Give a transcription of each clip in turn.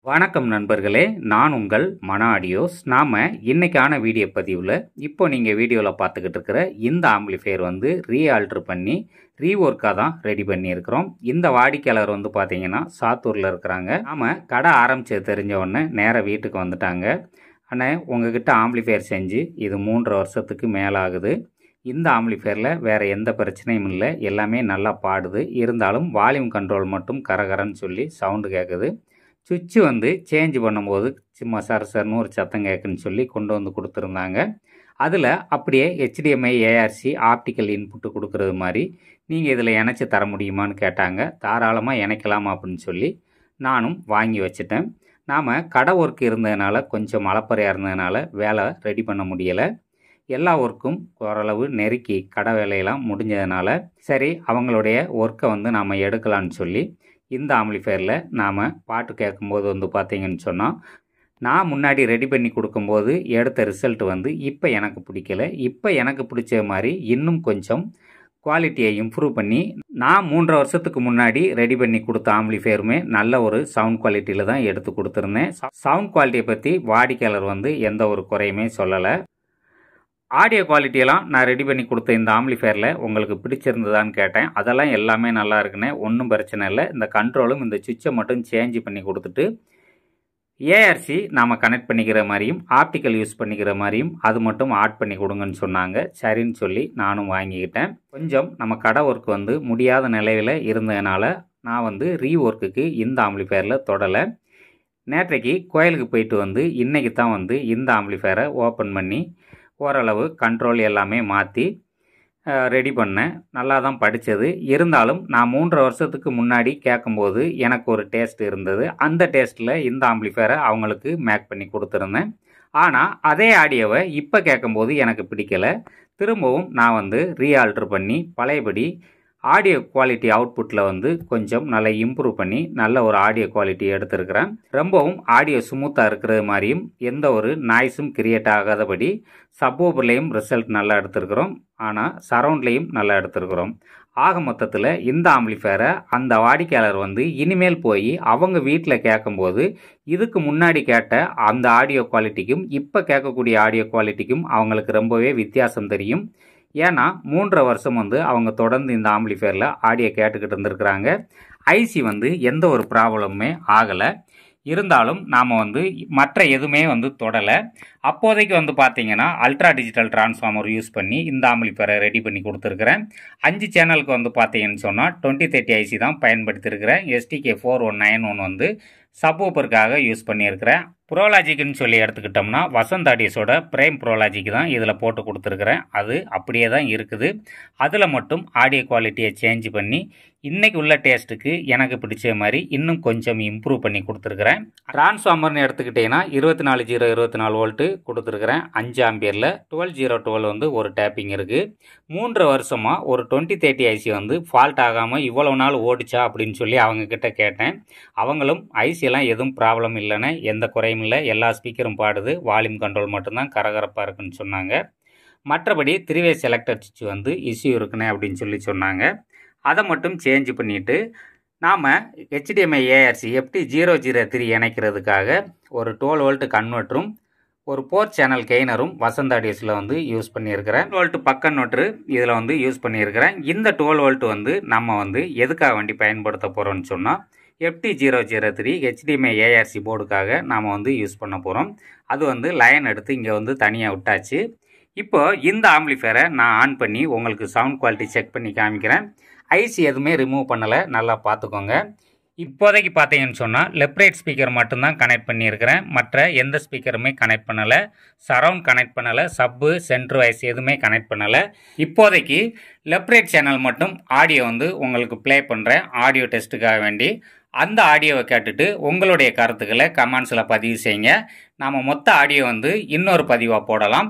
வணக்கம் நண்பர்களே, நான் உங்கள் மன ஆடியோஸ். நாம் இன்றைக்கான வீடியோ பதிவில் இப்போ நீங்கள் வீடியோவில் பார்த்துக்கிட்டு இருக்கிற இந்த ஆம்பிளிஃபையர் ரீஆல்ட்ரு பண்ணி ரீஒர்க்காக தான் ரெடி பண்ணியிருக்கிறோம். இந்த வாடிக்கையாளர் பார்த்தீங்கன்னா சாத்தூரில் இருக்கிறாங்க. நாம் கடை ஆரம்பித்தது தெரிஞ்ச உடனே நேராக வீட்டுக்கு வந்துட்டாங்க. ஆனால் உங்ககிட்ட ஆம்பிளிஃபையர் செஞ்சு இது 3.5 வருஷத்துக்கு மேலே ஆகுது. இந்த ஆம்பிளிஃபையரில் வேறு எந்த பிரச்சனையும் இல்லை, எல்லாமே நல்லா பாடுது. இருந்தாலும் வால்யூம் கண்ட்ரோல் மட்டும் கரகரன்னு சொல்லி சவுண்டு கேட்குது. சுவிட்சு சேஞ்ச் பண்ணும்போது சும்மா சர்னு ஒரு சத்தம் கேட்குன்னு சொல்லி கொண்டு வந்து கொடுத்துருந்தாங்க. அதில் அப்படியே HDMI ARC ஆப்டிக்கல் இன்புட்டு கொடுக்குறது மாதிரி நீங்கள் இதில் இணைச்சி தர முடியுமான்னு கேட்டாங்க. தாராளமாக இணைக்கலாமா அப்படின்னு சொல்லி நானும் வாங்கி வச்சுட்டேன். நாம் கடை ஒர்க் இருந்ததுனால கொஞ்சம் மழப்பறையாக இருந்ததுனால வேலை ரெடி பண்ண முடியலை. எல்லா ஒர்க்கும் ஓரளவு நெருக்கி கடை வேலையெல்லாம் முடிஞ்சதுனால சரி அவங்களுடைய ஒர்க்கை நாம் எடுக்கலான்னு சொல்லி இந்த ஆம்பிளிஃபையரில் நாம் பாட்டு கேட்கும்போது பார்த்தீங்கன்னு சொன்னால் நான் முன்னாடி ரெடி பண்ணி கொடுக்கும்போது எடுத்த ரிசல்ட் இப்போ எனக்கு பிடிக்கல. இப்போ எனக்கு பிடிச்ச மாதிரி இன்னும் கொஞ்சம் குவாலிட்டியை இம்ப்ரூவ் பண்ணி நான் 3.5 வருஷத்துக்கு முன்னாடி ரெடி பண்ணி கொடுத்த ஆம்பிளிஃபையருமே நல்ல ஒரு சவுண்ட் குவாலிட்டியில் தான் எடுத்து கொடுத்துருந்தேன். சவுண்ட் குவாலிட்டியை பற்றி வாடிக்கையாளர் எந்த ஒரு குறையுமே சொல்லலை. ஆடியோ குவாலிட்டியெல்லாம் நான் ரெடி பண்ணி கொடுத்த இந்த ஆம்பிளிஃபையரில் உங்களுக்கு பிடிச்சிருந்ததான்னு கேட்டேன். அதெல்லாம் எல்லாமே நல்லா இருக்குன்னு, ஒன்றும் பிரச்சனை இல்லை. இந்த கண்ட்ரோலும் இந்த சுவிட்சை மட்டும் சேஞ்ச் பண்ணி கொடுத்துட்டு ARC நாம் கனெக்ட் பண்ணிக்கிற மாதிரியும் ஆப்டிக்கல் யூஸ் பண்ணிக்கிற மாதிரியும் அது மட்டும் ஆட் பண்ணி கொடுங்கன்னு சொன்னாங்க. சரின்னு சொல்லி நானும் வாங்கிக்கிட்டேன். கொஞ்சம் நம்ம கடை ஒர்க் முடியாத நிலையில் இருந்ததுனால நான் ரீஒர்க்குக்கு இந்த ஆம்பிளிஃபையரில் தொடலை. நேற்றைக்கு கோயிலுக்கு போயிட்டு இன்றைக்கி தான் இந்த ஆம்பிளிஃபையரை ஓப்பன் பண்ணி ஓரளவு கண்ட்ரோல் எல்லாமே மாற்றி ரெடி பண்ணேன். நல்லா தான் படித்தது. இருந்தாலும் நான் 3.5 வருஷத்துக்கு முன்னாடி கேட்கும்போது எனக்கு ஒரு டேஸ்ட் இருந்தது. அந்த டேஸ்ட்டில் இந்த ஆம்பிளிஃபையரை அவங்களுக்கு மேக் பண்ணி கொடுத்துருந்தேன். ஆனால் அதே ஆடியோவை இப்போ கேட்கும்போது எனக்கு பிடிக்கலை. திரும்பவும் நான் ரீஆல்ட்ரு பண்ணி பழையபடி ஆடியோ குவாலிட்டி அவுட்புட்டில் கொஞ்சம் நல்லா இம்ப்ரூவ் பண்ணி நல்ல ஒரு ஆடியோ குவாலிட்டி எடுத்துருக்கிறேன். ரொம்பவும் ஆடியோ ஸ்மூத்தாக இருக்கிறது மாதிரியும் எந்த ஒரு நாய்ஸும் கிரியேட் ஆகாதபடி சப்வூஃபர்லேயும் ரிசல்ட் நல்லா எடுத்துருக்கிறோம். ஆனால் சரவுண்ட்லேயும் நல்லா எடுத்துருக்கிறோம். ஆக மொத்தத்தில் இந்த ஆம்பிளிஃபையரை அந்த வாடிக்கையாளர் இனிமேல் போய் அவங்க வீட்டில் கேட்கும்போது இதுக்கு முன்னாடி கேட்ட அந்த ஆடியோ குவாலிட்டிக்கும் இப்போ கேட்கக்கூடிய ஆடியோ குவாலிட்டிக்கும் அவங்களுக்கு ரொம்பவே வித்தியாசம் தெரியும். ஏன்னா 3.5 வருஷம் அவங்க தொடர்ந்து இந்த ஆம்பிளிஃபையரில் ஆடியோ கேட்டுக்கிட்டு இருந்திருக்கிறாங்க. ஐசி எந்த ஒரு ப்ராப்ளமுமே ஆகலை. இருந்தாலும் நாம் மற்ற எதுவுமே தொடலை. அப்போதைக்கு பார்த்தீங்கன்னா அல்ட்ரா டிஜிட்டல் டிரான்ஸ்ஃபார்மர் யூஸ் பண்ணி இந்த ஆம்பிளிஃபையரை ரெடி பண்ணி கொடுத்துருக்குறேன். 5 சேனலுக்கு பார்த்தீங்கன்னு சொன்னால் 2030 ஐசி தான் பயன்படுத்தியிருக்கிறேன். STK4191 சப்வூஃபருக்காக யூஸ் பண்ணியிருக்கிறேன். ப்ரோலாஜிக்னு சொல்லி எடுத்துக்கிட்டோம்னா வசந்த் ஆடியோஸோட பிரைம் ப்ரோலாஜிக் தான் இதில் போட்டு கொடுத்துருக்குறேன். அது அப்படியே தான் இருக்குது. அதில் மட்டும் ஆடியோ குவாலிட்டியை சேஞ்ச் பண்ணி இன்றைக்கி உள்ள டேஸ்ட்டுக்கு எனக்கு பிடிச்ச மாதிரி இன்னும் கொஞ்சம் இம்ப்ரூவ் பண்ணி கொடுத்துருக்குறேன். டிரான்ஸ்ஃபார்மர்னு எடுத்துக்கிட்டிங்கன்னா 24/0 வோல்ட்டு கொடுத்துருக்குறேன். 5 ஆம்பியரில் 12/012 ஒரு டேப்பிங் இருக்குது. 3.5 வருஷமாக ஒரு 2030 ஐசி ஃபால்ட் ஆகாமல் இவ்வளவு நாள் ஓடிச்சா அப்படின்னு சொல்லி அவங்கக்கிட்ட கேட்டேன். அவங்களும் ஐசியெல்லாம் எதுவும் ப்ராப்ளம் இல்லைன்னு, எந்த குறையும் இல்லை, எல்லா ஸ்பீக்கரும் பாடுது, வால்யூம் கண்ட்ரோல் மட்டும்தான் கரகரப்பாக இருக்குன்னு சொன்னாங்க. மற்றபடி 3-வே செலக்டர் சுவிட்ச் இஷ்யூ இருக்குன்னு அப்படின்னு சொல்லி சொன்னாங்க. அதை மட்டும் சேஞ்ச் பண்ணிவிட்டு நாம் HDMI ARC FT003 இணைக்கிறதுக்காக ஒரு 12 வோல்ட் கன்வெர்ட்டரும் ஒரு 4 சேனல் கெய்னரும் வசந்த் ஆடியோஸில் யூஸ் பண்ணியிருக்கிறேன். 12 வோல்ட் பக் கன்வெர்ட்டரு இதில் யூஸ் பண்ணியிருக்கிறேன். இந்த 12 வோல்ட் நம்ம எதுக்காக வேண்டி பயன்படுத்த போகிறோம்னு சொன்னால் FT003 HDMI ARC போர்டுக்காக நாம் யூஸ் பண்ண போகிறோம். அது லைன் எடுத்து இங்கே தனியாக விட்டாச்சு. இப்போ இந்த ஆம்பிளிஃபையரை நான் ஆன் பண்ணி உங்களுக்கு சவுண்ட் குவாலிட்டி செக் பண்ணி காமிக்கிறேன். ஐசி எதுவுமே ரிமூவ் பண்ணலை, நல்லா பார்த்துக்கோங்க. இப்போதைக்கு பார்த்தீங்கன்னு சொன்னால் லெஃப்ட் ரைட் ஸ்பீக்கர் மட்டும்தான் கனெக்ட் பண்ணியிருக்கிறேன். மற்ற எந்த ஸ்பீக்கருமே கனெக்ட் பண்ணலை, சரவுண்ட் கனெக்ட் பண்ணலை, சப்பு சென்ட்ரு வாய்ஸ் எதுவுமே கனெக்ட் பண்ணலை. இப்போதைக்கு லெஃப்ட் ரைட் சேனல் மட்டும் ஆடியோ உங்களுக்கு ப்ளே பண்ணுறேன் ஆடியோ டெஸ்ட்டுக்காக வேண்டி. அந்த ஆடியோவை கேட்டுட்டு உங்களுடைய கருத்துக்களை கமெண்ட்ஸில் பதிவு செய்யுங்க. நாம் மொத்த ஆடியோ வந்து இன்னொரு பதிவாக போடலாம்.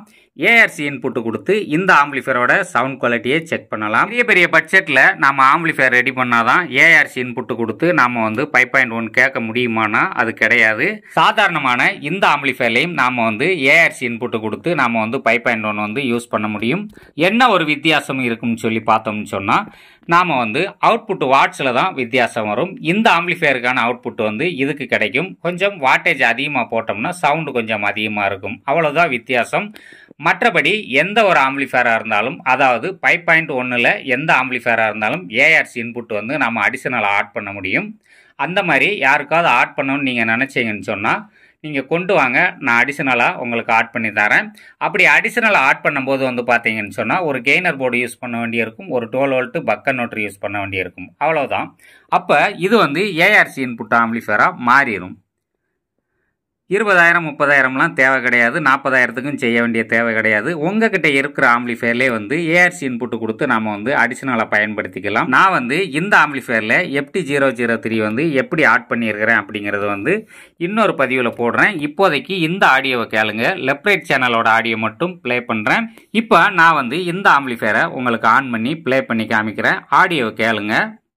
ஏஆர்சி இன்புட்டு கொடுத்து இந்த ஆம்பிளிஃபையரோட சவுண்ட் குவாலிட்டியை செக் பண்ணலாம். பெரிய பெரிய பட்ஜெட்டில் நாம் ஆம்பிளிஃபையர் ரெடி பண்ணால் தான் ஏஆர்சி இன்புட்டு கொடுத்து நாம் வந்து 5.1 கேட்க முடியுமானா அது கிடையாது. சாதாரணமான இந்த ஆம்பிளிஃபையர்லையும் நாம் வந்து ஏஆர்சி இன்புட்டு கொடுத்து நாம் வந்து 5.1 வந்து யூஸ் பண்ண முடியும். என்ன ஒரு வித்தியாசம் இருக்குன்னு சொல்லி பார்த்தோம்னு சொன்னால், நாம் வந்து அவுட்புட் வாட்ஸில் தான் வித்தியாசம் வரும். இந்த ஆம்பிளிஃபையருக்கான அவுட்புட் வந்து இதுக்கு கிடைக்கும். கொஞ்சம் வாட்டேஜ் அதிகமாக போட்டோம்னா சவுண்டு கொஞ்சம் அதிகமாக இருக்கும். அவ்வளோதான் வித்தியாசம். மற்றபடி எந்த ஒரு ஆம்பிளிஃபையராக இருந்தாலும், அதாவது 5.1ல் எந்த ஆம்பிளிஃபையராக இருந்தாலும் ஏஆர்சி இன்புட் வந்து நம்ம அடிஷனலாக ஆட் பண்ண முடியும். அந்த மாதிரி யாருக்காவது ஆட் பண்ணணும்னு நீங்கள் நினச்சிங்கன்னு சொன்னால் நீங்கள் கொண்டு வாங்க, நான் அடிஷனலாக உங்களுக்கு ஆட் பண்ணி தரேன். அப்படி அடிஷனலாக ஆட் பண்ணும்போது வந்து பார்த்தீங்கன்னு சொன்னால் ஒரு கெய்னர் போர்டு யூஸ் பண்ண வேண்டியிருக்கும், ஒரு 12 வோல்ட் பக் கன்வெர்ட்டர் யூஸ் பண்ண வேண்டியிருக்கும். அவ்வளோதான். அப்போ இது வந்து ஏஆர்சி இன்புட் ஆம்பிளிஃபையராக மாறிடும். 20,000 30,000லாம் தேவை கிடையாது. 40,000த்துக்கும் செய்ய வேண்டிய தேவை கிடையாது. உங்ககிட்ட இருக்கிற ஆம்பிளிஃபையர்லேயே வந்து ஏஆர்சி இன்புட்டு கொடுத்து நாம் வந்து அடிஷனலாக பயன்படுத்திக்கலாம். நான் வந்து இந்த ஆம்பிளிஃபையரில் FT003 வந்து எப்படி ஆட் பண்ணியிருக்கிறேன் அப்படிங்கிறது வந்து இன்னொரு பதிவில் போடுறேன். இப்போதைக்கு இந்த ஆடியோவை கேளுங்க. லெஃப்ட் ரைட் சேனலோட ஆடியோ மட்டும் ப்ளே பண்ணுறேன். இப்போ நான் வந்து இந்த ஆம்பிளிஃபையரை உங்களுக்கு ஆன் பண்ணி ப்ளே பண்ணி காமிக்கிறேன். ஆடியோவை கேளுங்க.